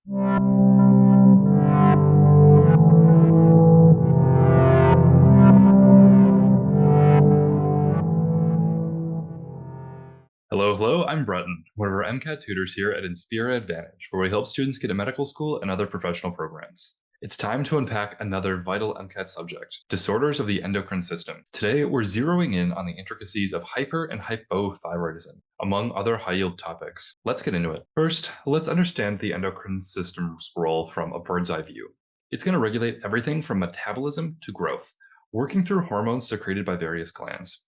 Hello, I'm Bretton, one of our MCAT tutors here at Inspira Advantage, where we help students get to medical school and other professional programs. It's time to unpack another vital MCAT subject, disorders of the endocrine system. Today, we're zeroing in on the intricacies of hyper and hypothyroidism, among other high-yield topics. Let's get into it. First, let's understand the endocrine system's role from a bird's eye view. It's going to regulate everything from metabolism to growth, working through hormones secreted by various glands.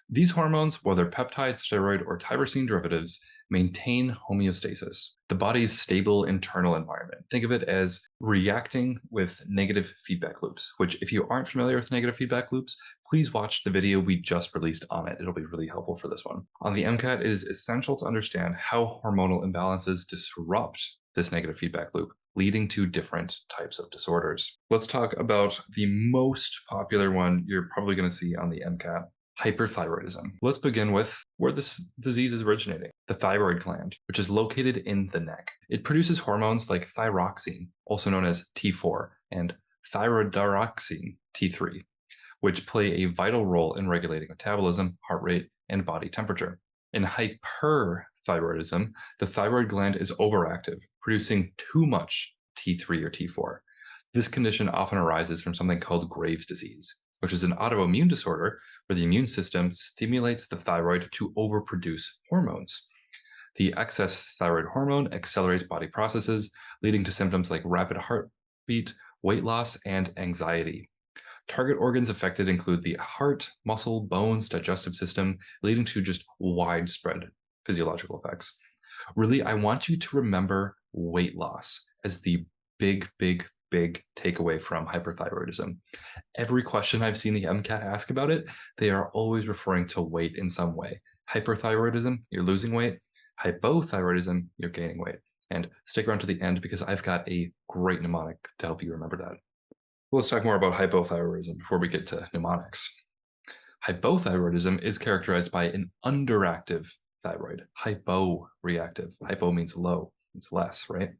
These hormones, whether peptide, steroid, or tyrosine derivatives, maintain homeostasis, the body's stable internal environment. Think of it as reacting with negative feedback loops, which if you aren't familiar with negative feedback loops, please watch the video we just released on it. It'll be really helpful for this one. On the MCAT, it is essential to understand how hormonal imbalances disrupt this negative feedback loop, leading to different types of disorders. Let's talk about the most popular one you're probably going to see on the MCAT. Hyperthyroidism. Let's begin with where this disease is originating. The thyroid gland, which is located in the neck. It produces hormones like thyroxine, also known as T4, and thyroidiroxine, T3, which play a vital role in regulating metabolism, heart rate, and body temperature. In hyperthyroidism, the thyroid gland is overactive, producing too much T3 or T4. This condition often arises from something called Graves' disease, which is an autoimmune disorder where the immune system stimulates the thyroid to overproduce hormones. The excess thyroid hormone accelerates body processes, leading to symptoms like rapid heartbeat, weight loss, and anxiety. Target organs affected include the heart, muscle, bones, digestive system, leading to just widespread physiological effects. Really, I want you to remember weight loss as the big takeaway from hyperthyroidism. Every question I've seen the MCAT ask about it, they are always referring to weight in some way. Hyperthyroidism, you're losing weight. Hypothyroidism, you're gaining weight. And stick around to the end because I've got a great mnemonic to help you remember that. Let's talk more about hypothyroidism before we get to mnemonics. Hypothyroidism is characterized by an underactive thyroid, hyporeactive. Hypo means low, it's less, right?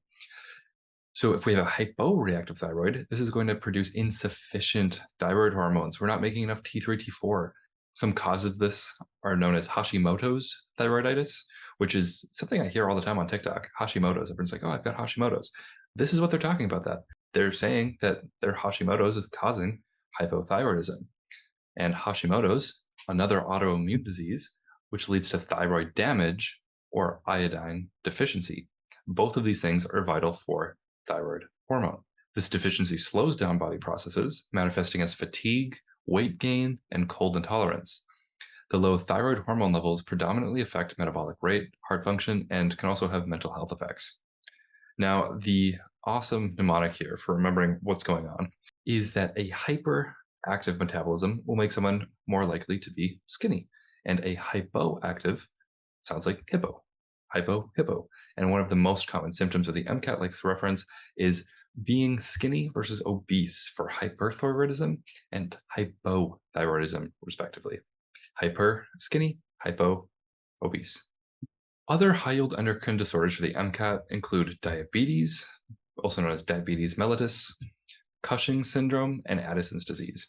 So if we have a hyporeactive thyroid, this is going to produce insufficient thyroid hormones. We're not making enough T3, T4. Some causes of this are known as Hashimoto's thyroiditis, which is something I hear all the time on TikTok. Hashimoto's. Everyone's like, oh, I've got Hashimoto's. This is what they're talking about that. They're saying that their Hashimoto's is causing hypothyroidism. And Hashimoto's, another autoimmune disease, which leads to thyroid damage or iodine deficiency. Both of these things are vital for thyroid hormone. This deficiency slows down body processes, manifesting as fatigue, weight gain, and cold intolerance. The low thyroid hormone levels predominantly affect metabolic rate, heart function, and can also have mental health effects. Now, the awesome mnemonic here for remembering what's going on is that a hyperactive metabolism will make someone more likely to be skinny, and a hypoactive sounds like hippo. Hippo. And one of the most common symptoms of the MCAT likes to reference is being skinny versus obese for hyperthyroidism and hypothyroidism, respectively. Hyper, skinny, hypo, obese. Other high-yield endocrine disorders for the MCAT include diabetes, also known as diabetes mellitus, Cushing's syndrome, and Addison's disease.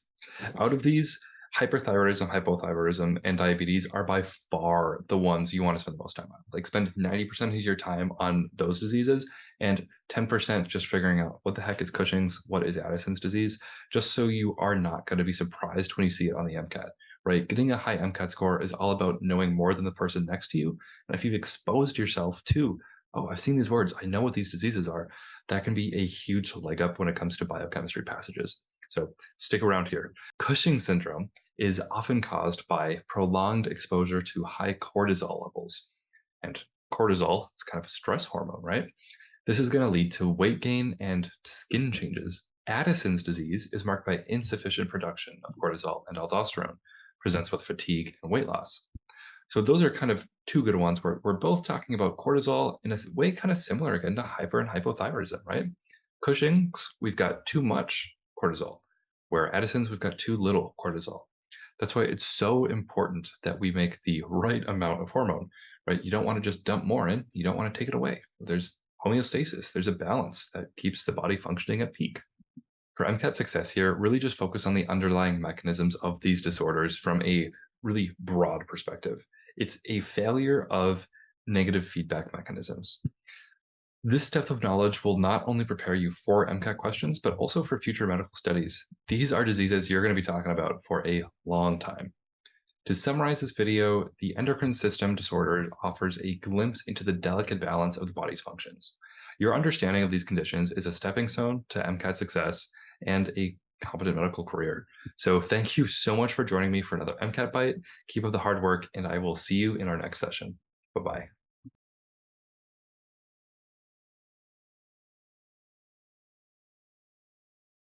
Out of these, hyperthyroidism, hypothyroidism, and diabetes are by far the ones you want to spend the most time on. Like spend 90% of your time on those diseases and 10% just figuring out what the heck is Cushing's, what is Addison's disease, just so you are not going to be surprised when you see it on the MCAT, right? Getting a high MCAT score is all about knowing more than the person next to you. And if you've exposed yourself to, oh, I've seen these words, I know what these diseases are, that can be a huge leg up when it comes to biochemistry passages. So stick around here. Cushing's syndrome is often caused by prolonged exposure to high cortisol levels. And cortisol, it's kind of a stress hormone, right? This is going to lead to weight gain and skin changes. Addison's disease is marked by insufficient production of cortisol and aldosterone, presents with fatigue and weight loss. So those are kind of two good ones. We're both talking about cortisol in a way kind of similar again to hyper and hypothyroidism, right? Cushing's, we've got too much cortisol, where Addison's, we've got too little cortisol. That's why it's so important that we make the right amount of hormone, right? You don't want to just dump more in, you don't want to take it away. There's homeostasis. There's a balance that keeps the body functioning at peak. For MCAT success here, really just focus on the underlying mechanisms of these disorders from a really broad perspective. It's a failure of negative feedback mechanisms. This depth of knowledge will not only prepare you for MCAT questions, but also for future medical studies. These are diseases you're going to be talking about for a long time. To summarize this video, the endocrine system disorder offers a glimpse into the delicate balance of the body's functions. Your understanding of these conditions is a stepping stone to MCAT success and a competent medical career. So thank you so much for joining me for another MCAT Bite. Keep up the hard work, and I will see you in our next session. Bye-bye.